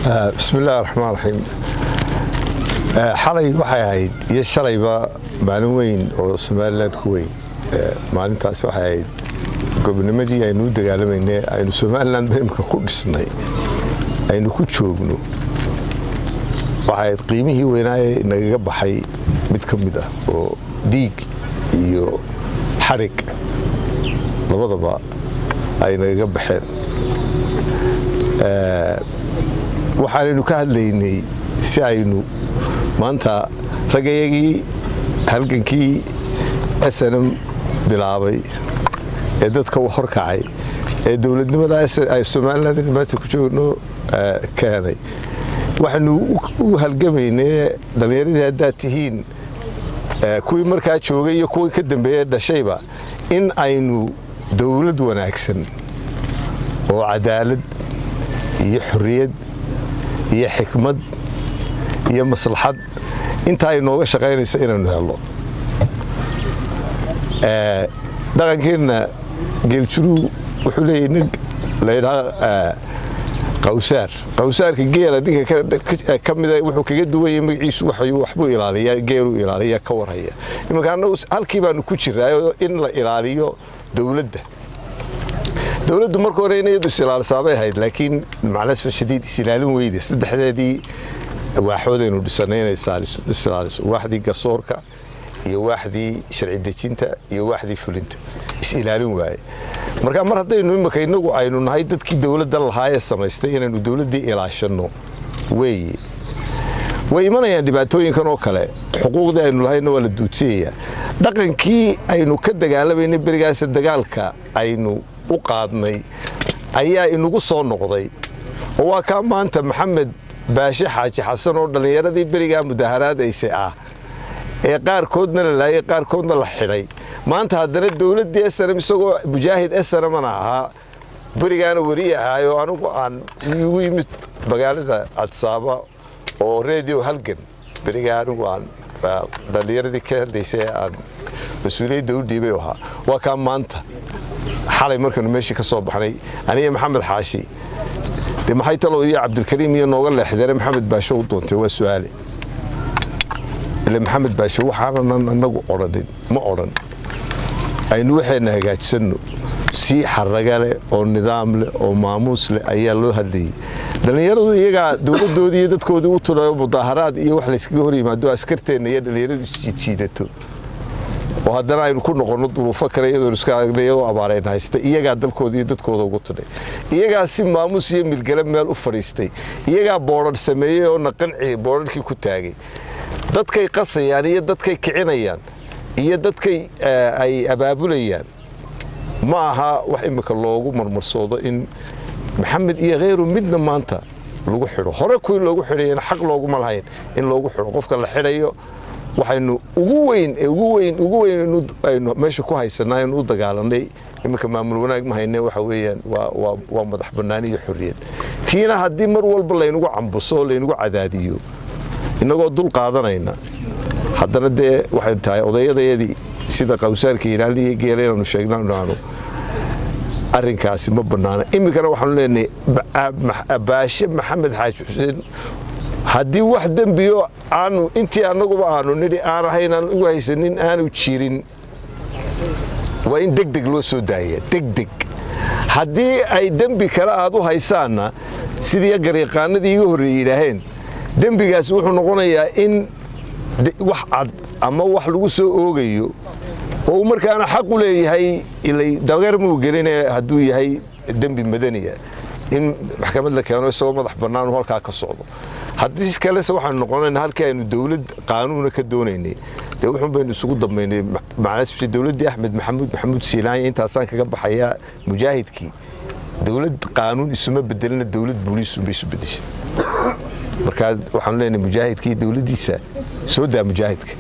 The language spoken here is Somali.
بسم الله الرحمن الرحيم. xalay waxay ahayd iyo shalayba maalin weyn oo Soomaaliland ku weyn. maalintaas waxay ahayd gobonimadii aynu u dagaalameynay aynu Soomaaliland imka ku dhisnay aynu ku joogno. waxay qiimihii weynaaye naga baxay mid ka mid ah oo dhiig iyo xarig labadaba ay naga baxeen. waxaanu ka hadlaynay si aynu maanta ragayagii halgankii SNM bilaabay ee dadka u horkacay ee dawladnimada ay Soomaaliland maanta ku joogno keenay waxaanu u halgamaynay dhalinyarada hadda tihiin kuwii markaa joogay iyo kuwii ka dambeeyay dhashayba in aynu dawlad wanaagsan oo cadaalad iyo xurriyad iyo xikmad iyo maslaxad inta ay nooga shaqeynayso inaanu helo. dhaqankeena geeljiru wuxuu leeyahay nin la yiraahdo qawsaarka geela dinka ka mid ah wuxuu kaga duwan yahay magaciisu waxbuu ilaaliyaa geelu ilaaliyaa ka warhaya. imanka anagu halkii baanu ku jiraa in la ilaaliyo dawladda. dawladdu markii hore inay ilaalisaabay ahayd laakiin macnaheedu shadiid isilaalin weyday saddexdeedii waaxoodaynu dhisanayna ilaaliso waaxdii garsoorka iyo waaxdii sharci dejinta iyo waaxdii fulinta ilaalin waaye. marka mar haddaynu imaka inagu aynu nahay dadkii dawladda lahaayee samaystay inaynu dawladdii ilaashano way imanayaan dhibaatooyinkan oo kale. xuquuqdii aynu lahayna waa la duudsiyaya. dhaqankii aynu ka dagaalamayna berigaas dagaalka aynu u qaadnay ayaa inagu soo noqday oo waa ka maanta Maxamed Baashe Xaaji Xasan oo dhalinyaradii beriga mudaharaadaysay ee qaarkoodna la laayay qaarkoodna la xidhay. maanta haddana dawladda SNM isagoo mujaahid SNM ahaa berigaana wariye ahaay oo anigu aan ugu yimid magaalada Adsaaba oo radio halgan beriga anigu aan dhalinyaradii ka hadlaysay aan mas'uuliyadda u dhiibay waa ka maanta xalay markanu meeshii ka soo baxnay aniga Maxamed Xaashi maxay talo iyo Cabdulkariim iyo nooga leexdare Maxamed Baashe u doontay waa su'aale. ilaa Maxamed Baashe waxaan anagu oranin ma oran aynu waxayna hagaajisano si xaraga leh oo nidaam leh oo maamuus leh ayaa loo hadlayay. dhalinyaradu iyaga dawladdoodii iyo dadkoodii u tulayo mudaharaad iyo wax la iskaga hor yimaado askarteena iyo dhalinyaradu jiidato oo haddana aynu ku noqono duruufo kale iyadoo iska iyadoo abaareen haysta iyagaa dalkooda iyo dadkooda ugu tulay. iyagaa si maamuus iyo milgala meel u fadhiistay. iyagaa boodhar sameeyey oo naqanci boodharkii ku taagay. dadkay qasayaan iyo dadkay kicinayaan iyo dadkay ay abaabulayaan ma aha wax imika loogu marmarsoodo in Maxamed iyo غيره midna maanta lagu xidho. hore kuwii loogu xidhayna xaq looguma lahayn in loogu xidho. qofka la xidhayo waxaynu ugu weyn aynu meesha ku haysanaa inuu dagaalanay imika maamul wanaag ma haynay waxa weeyaan waa madax banaani iyo xurriyad. tiina haddii mar walba laynagu cambuso laynagu cadaadiyo inagoo dul qaadanayna haddana dee waxay tahay odayadayadii sida qawsaarka ilaaliya geeleenanu sheegnaanu arrinkaasi ma banaana. imikana waxaanu leenahay Baashe Maxamed Xaaji Xuseen haddii wax dambiyo aanu intii anaguba aanu nidhi aan ahayn aan ugu haysanin aanu jirin waa in degdeg loo soo daaya degdeg. haddii ay dembi kale aad u haysaanna sidii garyaqaanadii iga horreeyay yidhaaheen dembigaas wuxuu noqonayaa in wax cad ama wax lagu soo oogayo oo markaana xaq u leeyahay ilay dagar muu gelinay hadduu yahay dembi madaniya in maxkamad la keeno isagoo madax bannaan halkaa ka socdo. haddii kale waxaan noqonaynaa halkii aynu dawlad qaanuuna ka doonaynay dee wuxuun baynu isugu dambaynay macnaheedu dawladdii Axmed Maxamuud Siilaan intaasaan kaga baxayaa mujaahidkii dawlad qaanuun isuma bedelina dawlad booliis bay isu bedeshay. marka waxaan leenahay mujaahidkii dawladdiisa soo daa mujaahidka